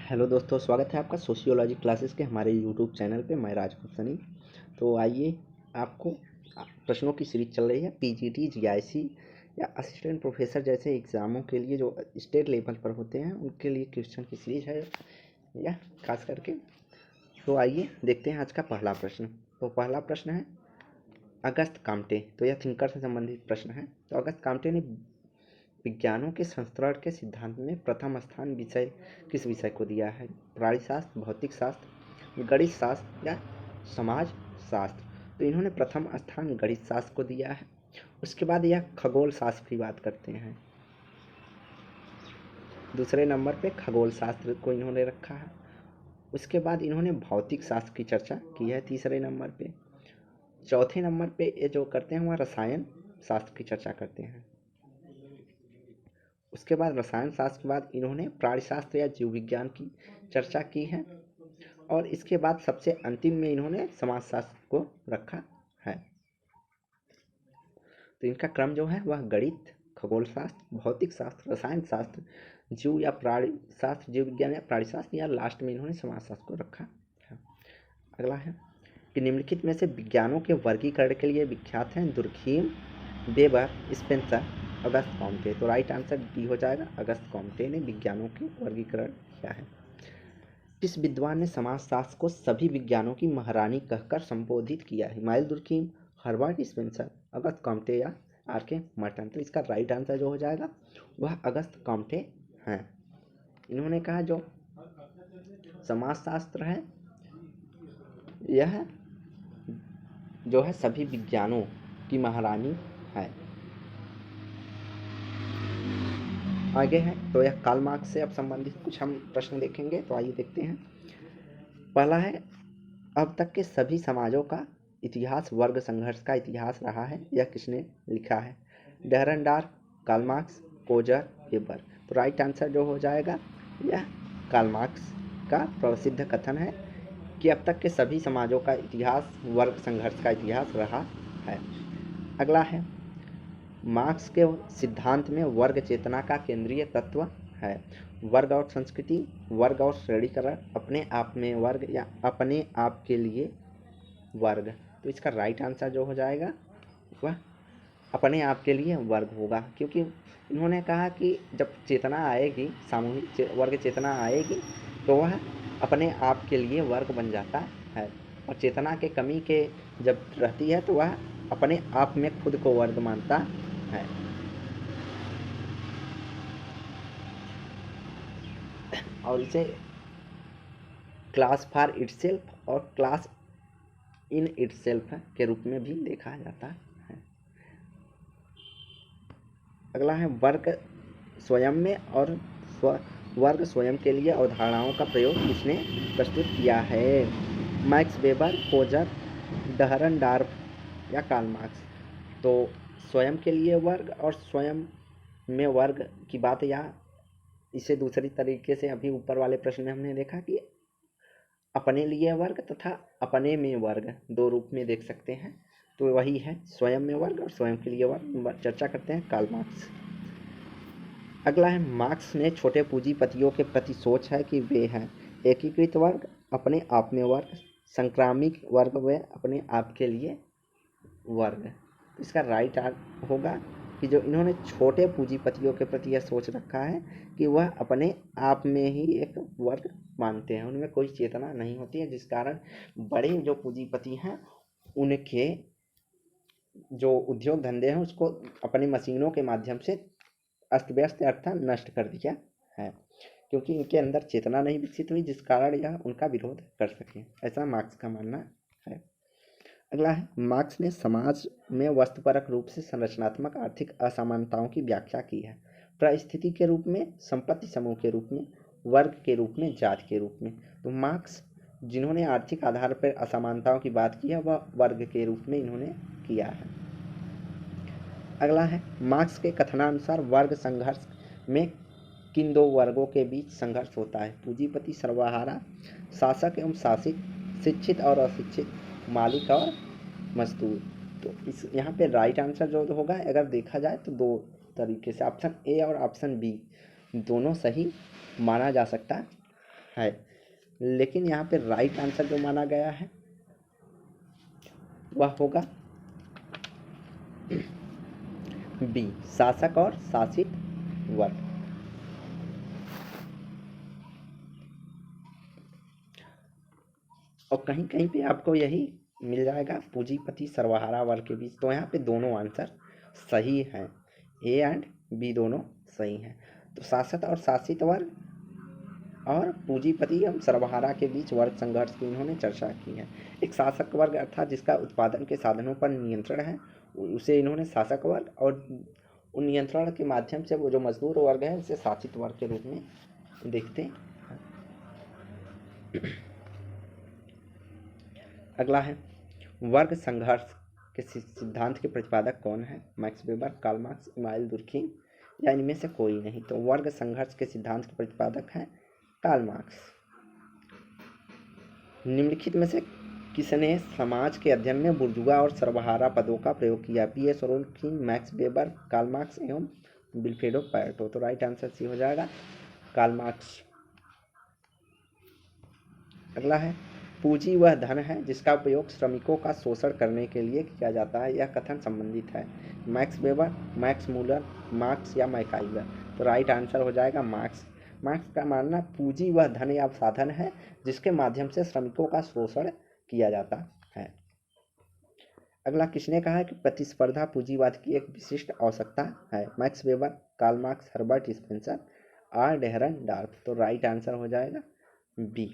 Hello दोस्तों, स्वागत है आपका सोशियोलॉजी क्लासेस के हमारे यूट्यूब चैनल पे। मैं राजपूत सनी। तो आइए, आपको प्रश्नों की सीरीज चल रही है। पीजीटी, जीआईसी या असिस्टेंट प्रोफेसर जैसे एग्ज़ामों के लिए जो स्टेट लेवल पर होते हैं उनके लिए क्वेश्चन की सीरीज है या खास करके। तो आइए देखते हैं आज का पहला प्रश्न। तो पहला प्रश्न है अगस्त काम्टे। तो यह थिंकर से संबंधित प्रश्न है। तो अगस्त काम्टे ने विज्ञानों के संस्करण के सिद्धांत में प्रथम स्थान विषय किस विषय को दिया है? प्राणीशास्त्र, भौतिक शास्त्र, गणित शास्त्र या समाज शास्त्र? तो इन्होंने प्रथम स्थान गणित शास्त्र को दिया है। उसके बाद यह खगोल शास्त्र की बात करते हैं। दूसरे नंबर पे खगोल शास्त्र को इन्होंने रखा है। उसके बाद इन्होंने भौतिक शास्त्र की चर्चा की है तीसरे नंबर पे। चौथे नंबर पे ये जो करते हैं वह रसायन शास्त्र की चर्चा करते हैं। उसके बाद रसायन शास्त्र के बाद इन्होंने प्राणीशास्त्र या जीव विज्ञान की चर्चा की है। और इसके बाद सबसे अंतिम में इन्होंने समाजशास्त्र को रखा है। तो इनका क्रम जो है वह गणित, खगोल शास्त्र, भौतिक शास्त्र, रसायन शास्त्र, जीव या प्राणी शास्त्र, जीव विज्ञान या प्राणीशास्त्र, या लास्ट में इन्होंने समाजशास्त्र को रखा है। अगला है कि निम्नलिखित में से विज्ञानों के वर्गीकरण के लिए विख्यात हैं दुर्खीम, वेबर, स्पेंसर, अगस्त कॉम्टे। तो राइट आंसर डी हो जाएगा। अगस्त कॉम्टे ने विज्ञानों के वर्गीकरण किया है। किस विद्वान ने समाजशास्त्र को सभी विज्ञानों की महारानी कहकर संबोधित किया है? माइल दुर्खीम, हर्बर्ट स्पेंसर, अगस्त कॉम्टे या आर के मर्टन? तो इसका राइट आंसर जो हो जाएगा वह अगस्त कॉम्टे हैं। इन्होंने कहा जो समाजशास्त्र है यह जो है सभी विज्ञानों की महारानी है। आगे है तो यह कार्ल मार्क्स से अब संबंधित कुछ हम प्रश्न देखेंगे। तो आइए देखते हैं। पहला है अब तक के सभी समाजों का इतिहास वर्ग संघर्ष का इतिहास रहा है, यह किसने लिखा है? डेहरनडार, कार्ल मार्क्स, कोजर, वेबर? तो राइट आंसर जो हो जाएगा यह कार्ल मार्क्स का प्रसिद्ध कथन है कि अब तक के सभी समाजों का इतिहास वर्ग संघर्ष का इतिहास रहा है। अगला है मार्क्स के सिद्धांत में वर्ग चेतना का केंद्रीय तत्व है। वर्ग और संस्कृति, वर्ग और श्रेणीकरण, अपने आप में वर्ग या अपने आप के लिए वर्ग? तो इसका राइट आंसर जो हो जाएगा वह अपने आप के लिए वर्ग होगा, क्योंकि इन्होंने कहा कि जब चेतना आएगी, सामूहिक वर्ग चेतना आएगी तो वह अपने आप के लिए वर्ग बन जाता है। और चेतना के कमी के जब रहती है तो वह अपने आप में खुद को वर्ग मानता है। और इसे क्लास फॉर इटसेल्फ और क्लास इन इटसेल्फ के रूप में भी देखा जाता है। अगला है वर्ग स्वयं में और वर्ग स्वयं के लिए अवधारणाओं का प्रयोग किसने प्रस्तुत किया है? मैक्स वेबर, कोजर, डहरनडार्फ या कार्ल मार्क्स? तो स्वयं के लिए वर्ग और स्वयं में वर्ग की बात, या इसे दूसरी तरीके से अभी ऊपर वाले प्रश्न में हमने देखा कि अपने लिए वर्ग तथा अपने में वर्ग दो रूप में देख सकते हैं। तो वही है स्वयं में वर्ग और स्वयं के लिए वर्ग। चर्चा करते हैं कार्ल मार्क्स। अगला है मार्क्स ने छोटे पूंजीपतियों के प्रति सोच है कि वे हैं एकीकृत वर्ग, अपने आप में वर्ग, संक्रामिक वर्ग व अपने आप के लिए वर्ग? तो इसका राइट होगा कि जो इन्होंने छोटे पूंजीपतियों के प्रति यह सोच रखा है कि वह अपने आप में ही एक वर्ग मानते हैं, उनमें कोई चेतना नहीं होती है, जिस कारण बड़े जो पूंजीपति हैं उनके जो उद्योग धंधे हैं उसको अपनी मशीनों के माध्यम से अस्त व्यस्त अर्थात नष्ट कर दिया है, क्योंकि इनके अंदर चेतना नहीं विकसित हुई, जिस कारण यह उनका विरोध कर सके, ऐसा मार्क्स का मानना है। अगला है मार्क्स ने समाज में वस्तुपरक रूप से संरचनात्मक आर्थिक असमानताओं की व्याख्या की है। परिस्थिति के रूप में, संपत्ति समूह के रूप में, वर्ग के रूप में, जाति के रूप में? तो मार्क्स जिन्होंने आर्थिक आधार पर असमानताओं की बात की है वह वर्ग के रूप में इन्होंने किया है। अगला है मार्क्स के कथनानुसार वर्ग संघर्ष में किन दो वर्गों के बीच संघर्ष होता है? पूंजीपति सर्वहारा, शासक एवं शासित, शिक्षित और अशिक्षित, मालिक और मजदूर? तो इस यहाँ पे राइट आंसर जो होगा अगर देखा जाए तो दो तरीके से ऑप्शन ए और ऑप्शन बी दोनों सही माना जा सकता है, लेकिन यहाँ पे राइट आंसर जो माना गया है वह होगा बी, शासक और शासित वर्ग। और कहीं कहीं पे आपको यही मिल जाएगा पूंजीपति सर्वहारा वर्ग के बीच। तो यहाँ पे दोनों आंसर सही हैं, ए एंड बी दोनों सही हैं। तो शासक और शासित वर्ग और पूंजीपति एवं सर्वहारा के बीच वर्ग संघर्ष की इन्होंने चर्चा की है। एक शासक वर्ग अर्थात जिसका उत्पादन के साधनों पर नियंत्रण है, उसे इन्होंने शासक वर्ग, और उन नियंत्रण के माध्यम से वो जो मजदूर वर्ग है उसे शासित वर्ग के रूप में देखते हैं। अगला है वर्ग संघर्ष के सिद्धांत के प्रतिपादक कौन है? Max Weber, Karl Marx, Immanuel Durkheim या इनमें से कोई नहीं? तो वर्ग संघर्ष के सिद्धांत के प्रतिपादक हैं कार्ल मार्क्स। निम्नलिखित में से किसने समाज के अध्ययन में बुर्जुआ और सर्वहारा पदों का प्रयोग किया? P A Sorokin, Max Weber, Karl Marx एवं विल्फ्रेडो पैरेटो। तो राइट आंसर सी हो जाएगा कार्ल मार्क्स। अगला है पूंजी वह धन है जिसका उपयोग श्रमिकों का शोषण करने के लिए किया जाता है, यह कथन संबंधित है? Max weber, Max Muller, marks या मैकाइवर। तो राइट आंसर हो जाएगा मार्क्स। मार्क्स का मानना पूंजी वह धन या साधन है जिसके माध्यम से श्रमिकों का शोषण किया जाता है। अगला किसने कहा है कि प्रतिस्पर्धा पूंजीवाद की एक विशिष्ट आवश्यकता है? Max Weber, Karl Marx, Herbert Spencer, R Dahrendorf. तो राइट आंसर हो जाएगा बी।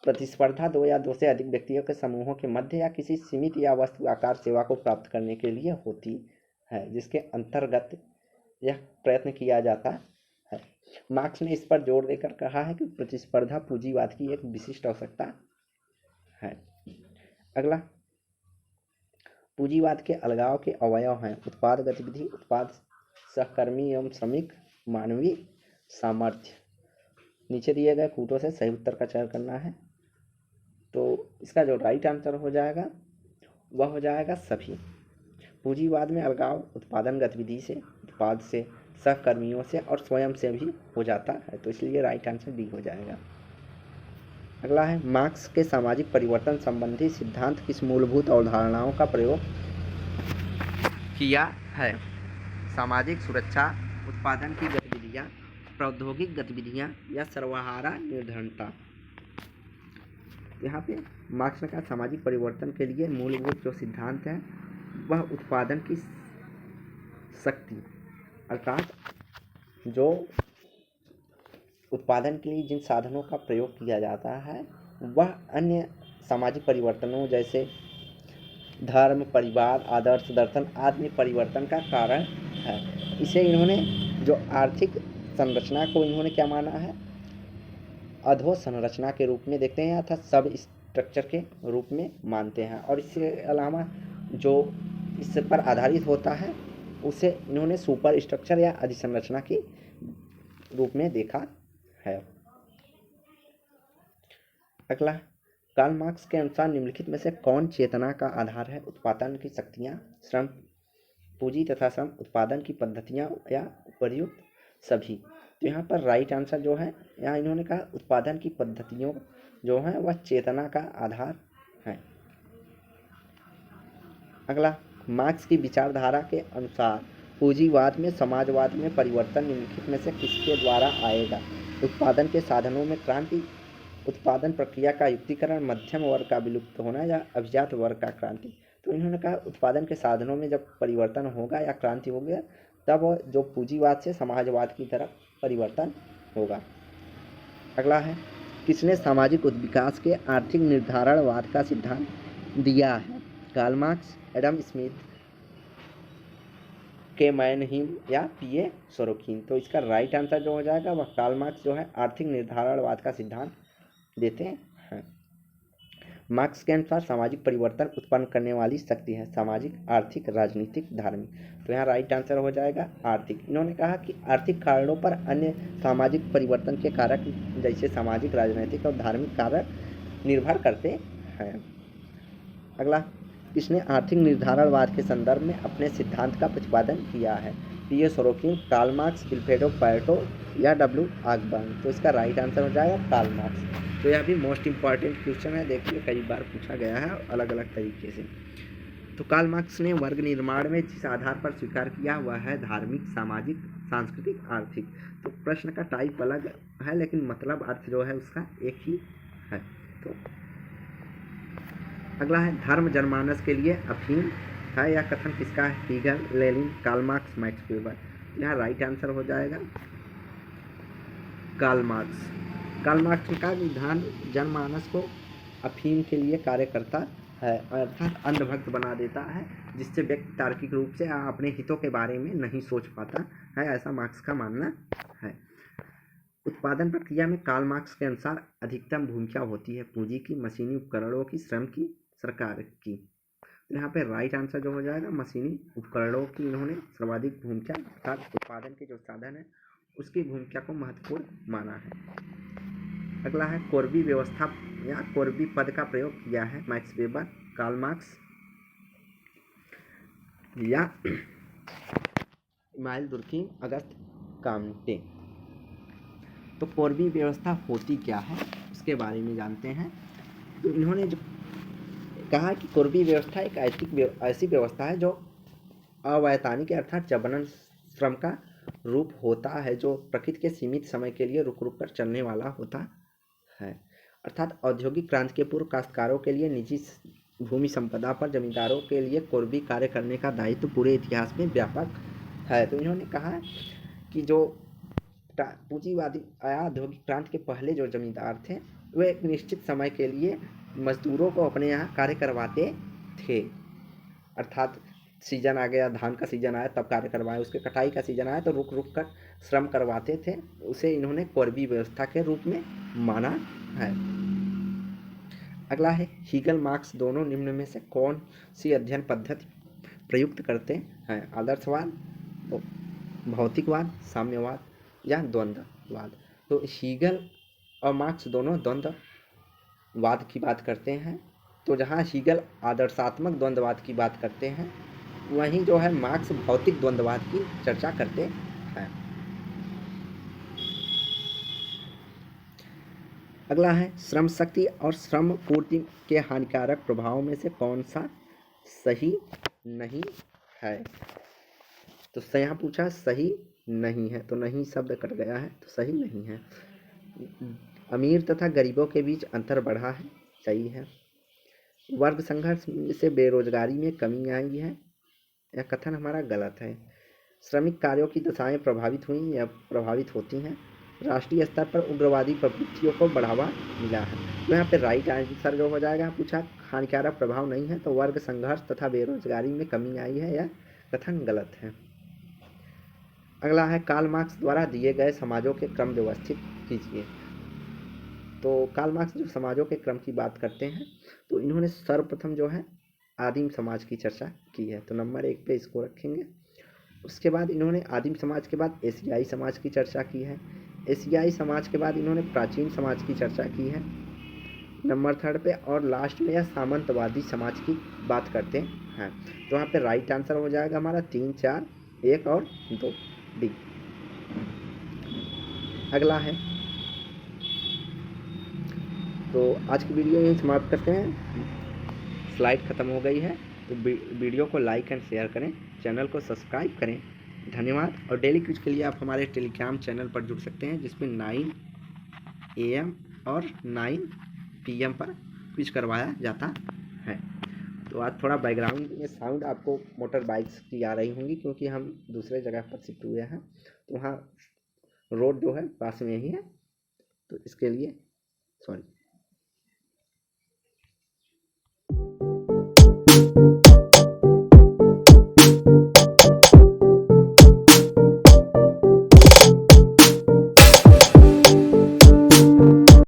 प्रतिस्पर्धा दो या दो से अधिक व्यक्तियों के समूहों के मध्य या किसी सीमित या वस्तु आकार सेवा को प्राप्त करने के लिए होती है, जिसके अंतर्गत यह प्रयत्न किया जाता है। मार्क्स ने इस पर जोर देकर कहा है कि प्रतिस्पर्धा पूंजीवाद की एक विशिष्ट आवश्यकता है। अगला पूंजीवाद के अलगाव के अवयव हैं उत्पाद गतिविधि, उत्पाद सहकर्मी एवं श्रमिक, मानवीय सामर्थ्य। नीचे दिए गए कूटों से सही उत्तर का चयन करना है। तो इसका जो राइट आंसर हो जाएगा वह हो जाएगा सभी। पूंजीवाद में अलगाव उत्पादन गतिविधि से, उत्पाद से, सहकर्मियों से और स्वयं से भी हो जाता है, तो इसलिए राइट आंसर डी हो जाएगा। अगला है मार्क्स के सामाजिक परिवर्तन संबंधी सिद्धांत किस मूलभूत अवधारणाओं का प्रयोग किया है? सामाजिक सुरक्षा, उत्पादन की गतिविधियाँ, प्रौद्योगिक गतिविधियाँ या सर्वहारा निर्धनता। यहाँ पे मार्क्स ने कहा सामाजिक परिवर्तन के लिए मूलभूत जो सिद्धांत है वह उत्पादन की शक्ति, अर्थात जो उत्पादन के लिए जिन साधनों का प्रयोग किया जाता है वह अन्य सामाजिक परिवर्तनों जैसे धर्म, परिवार, आदर्श, दर्शन आदि परिवर्तन का कारण है। इसे इन्होंने जो आर्थिक संरचना को इन्होंने क्या माना है? अधोसंरचना के रूप में देखते हैं अर्थात सब स्ट्रक्चर के रूप में मानते हैं, और इसके अलावा जो इस पर आधारित होता है उसे इन्होंने सुपर स्ट्रक्चर या अधिसंरचना के रूप में देखा है। अगला कार्ल मार्क्स के अनुसार निम्नलिखित में से कौन चेतना का आधार है? उत्पादन की शक्तियाँ, श्रम, पूंजी तथा श्रम, उत्पादन की पद्धतियाँ या उपर्युक्त सभी। तो यहाँ पर राइट आंसर जो है, यहाँ इन्होंने कहा उत्पादन की पद्धतियों जो है वह चेतना का आधार है। अगला मार्क्स की विचारधारा के अनुसार पूंजीवाद में समाजवाद में परिवर्तन निम्नलिखित में से किसके द्वारा आएगा? उत्पादन के साधनों में क्रांति, उत्पादन प्रक्रिया का युक्तिकरण, मध्यम वर्ग का विलुप्त होना या अभिजात वर्ग का क्रांति। तो इन्होंने कहा उत्पादन के साधनों में जब परिवर्तन होगा या क्रांति हो गया तब जो पूंजीवाद से समाजवाद की तरफ परिवर्तन होगा। अगला है किसने सामाजिक विकास के आर्थिक निर्धारणवाद का सिद्धांत दिया है? कार्ल मार्क्स, एडम स्मिथ, के मैनहीम या पी ए सोरोकिन। तो इसका राइट आंसर जो हो जाएगा वह कार्ल मार्क्स जो है आर्थिक निर्धारणवाद का सिद्धांत देते हैं। मार्क्स के अनुसार सामाजिक परिवर्तन उत्पन्न करने वाली शक्ति है सामाजिक, आर्थिक, राजनीतिक, धार्मिक। तो यहाँ राइट आंसर हो जाएगा आर्थिक। इन्होंने कहा कि आर्थिक कारणों पर अन्य सामाजिक परिवर्तन के कारक जैसे सामाजिक, राजनीतिक और धार्मिक कारक निर्भर करते हैं। अगला किसने आर्थिक निर्धारणवाद के संदर्भ में अपने सिद्धांत का प्रतिपादन किया है? P.A. Sorokin, Karl Marx, Vilfredo Pareto या W. ऑसबर्न। तो इसका राइट आंसर हो जाएगा कार्ल मार्क्स। तो यह भी मोस्ट इंपॉर्टेंट क्वेश्चन है, देखिए कई बार पूछा गया है अलग अलग तरीके से। तो कार्ल मार्क्स ने वर्ग निर्माण में जिस आधार पर स्वीकार किया वह है धार्मिक, सामाजिक, सांस्कृतिक, आर्थिक। तो प्रश्न का टाइप अलग है लेकिन मतलब अर्थ जो है उसका एक ही है। तो अगला है धर्म जनमानस के लिए अफीम है, यह कथन किसका है? Hegel, Lenin, Karl Marx, Max Weber. यहाँ राइट आंसर हो जाएगा कार्ल मार्क्स। कार्ल मार्क्स ने कहा कि धर्म जनमानस को अफीम के लिए कार्य करता है, अर्थात अंधभक्त बना देता है, जिससे व्यक्ति तार्किक रूप से अपने हितों के बारे में नहीं सोच पाता है, ऐसा मार्क्स का मानना है। उत्पादन प्रक्रिया में कार्ल मार्क्स के अनुसार अधिकतम भूमिका होती है पूंजी की, मशीनी उपकरणों की, श्रम की, सरकार की। तो यहाँ पे राइट आंसर जो हो जाएगा मशीनी उपकरणों की इन्होंने सर्वाधिक भूमिका अर्थात उत्पादन के जो साधन है उसकी भूमिका को महत्वपूर्ण माना है। अगला है कोरबी व्यवस्था या कोरबी पद का प्रयोग किया है मैक्स वेबर, कार्ल मार्क्स या इमानुएल दुर्खिम, अगस्त काम्टे। तो कोरबी व्यवस्था होती क्या है उसके बारे में जानते हैं। तो इन्होंने जो कहा कि कोरबी व्यवस्था एक ऐसी व्यवस्था है जो अवैतनिक अर्थात जबरन श्रम का रूप होता है, जो प्रकृति के सीमित समय के लिए रुक रुक कर चलने वाला होता है। अर्थात औद्योगिक क्रांति के पूर्व काश्तकारों के लिए निजी भूमि संपदा पर जमींदारों के लिए कोरबी कार्य करने का दायित्व पूरे इतिहास में व्यापक है। तो इन्होंने कहा कि जो पूंजीवादी औद्योगिक क्रांति के पहले जो जमींदार थे वे एक निश्चित समय के लिए मजदूरों को अपने यहाँ कार्य करवाते थे, अर्थात सीजन आ गया, धान का सीजन आया तब कार्य करवाए, उसके कटाई का सीजन आया तो रुक रुक कर श्रम करवाते थे, उसे इन्होंने कोरबी व्यवस्था के रूप में माना है। अगला है हीगल मार्क्स दोनों निम्न में से कौन सी अध्ययन पद्धति प्रयुक्त करते हैं? आदर्शवाद, भौतिकवाद, साम्यवाद या द्वंद्ववाद। तो हीगल और मार्क्स दोनों द्वंद्ववाद की बात करते हैं। तो जहाँ हीगल आदर्शात्मक द्वंद्ववाद की बात करते हैं वहीं जो है मार्क्स भौतिक द्वंद्ववाद की चर्चा करते हैं। अगला है श्रम शक्ति और श्रम पूर्ति के हानिकारक प्रभावों में से कौन सा सही नहीं है? तो यहाँ पूछा सही नहीं है, तो नहीं शब्द कट गया है तो सही नहीं है। अमीर तथा गरीबों के बीच अंतर बढ़ा है, सही है। वर्ग संघर्ष से बेरोजगारी में कमी आई है, यह कथन हमारा गलत है। श्रमिक कार्यों की दशाएं प्रभावित हुई या प्रभावित होती हैं। राष्ट्रीय स्तर पर उग्रवादी प्रवृत्तियों को बढ़ावा मिला है। तो यहाँ पे राइट आंसर जो हो जाएगा, पूछा हानिकारक प्रभाव नहीं है तो वर्ग संघर्ष तथा बेरोजगारी में कमी आई है, यह कथन गलत है। अगला है कार्ल मार्क्स द्वारा दिए गए समाजों के क्रम व्यवस्थित कीजिए। तो कार्ल मार्क्स जो समाजों के क्रम की बात करते हैं तो इन्होंने सर्वप्रथम जो है आदिम समाज की चर्चा की है, तो नंबर 1 पे इसको रखेंगे। उसके बाद इन्होंने आदिम समाज के बाद एशियाई समाज की चर्चा की है। एशियाई समाज के बाद इन्होंने प्राचीन समाज की चर्चा की है नंबर 3 पे, और लास्ट में यह सामंतवादी समाज की बात करते हैं। तो यहाँ पे राइट आंसर हो जाएगा हमारा 3, 4, 1 और 2 डी। अगला है, तो आज की वीडियो यही समाप्त करते हैं, स्लाइड ख़त्म हो गई है। तो वीडियो को लाइक एंड शेयर करें, चैनल को सब्सक्राइब करें, धन्यवाद। और डेली क्विज के लिए आप हमारे टेलीग्राम चैनल पर जुड़ सकते हैं जिसमें 9 AM और 9 PM पर क्विज करवाया जाता है। तो आज थोड़ा बैकग्राउंड में साउंड आपको मोटर बाइक्स की आ रही होंगी क्योंकि हम दूसरे जगह पर शिफ्ट हुए हैं, तो वहाँ रोड जो है पास में ही है, तो इसके लिए सॉरी।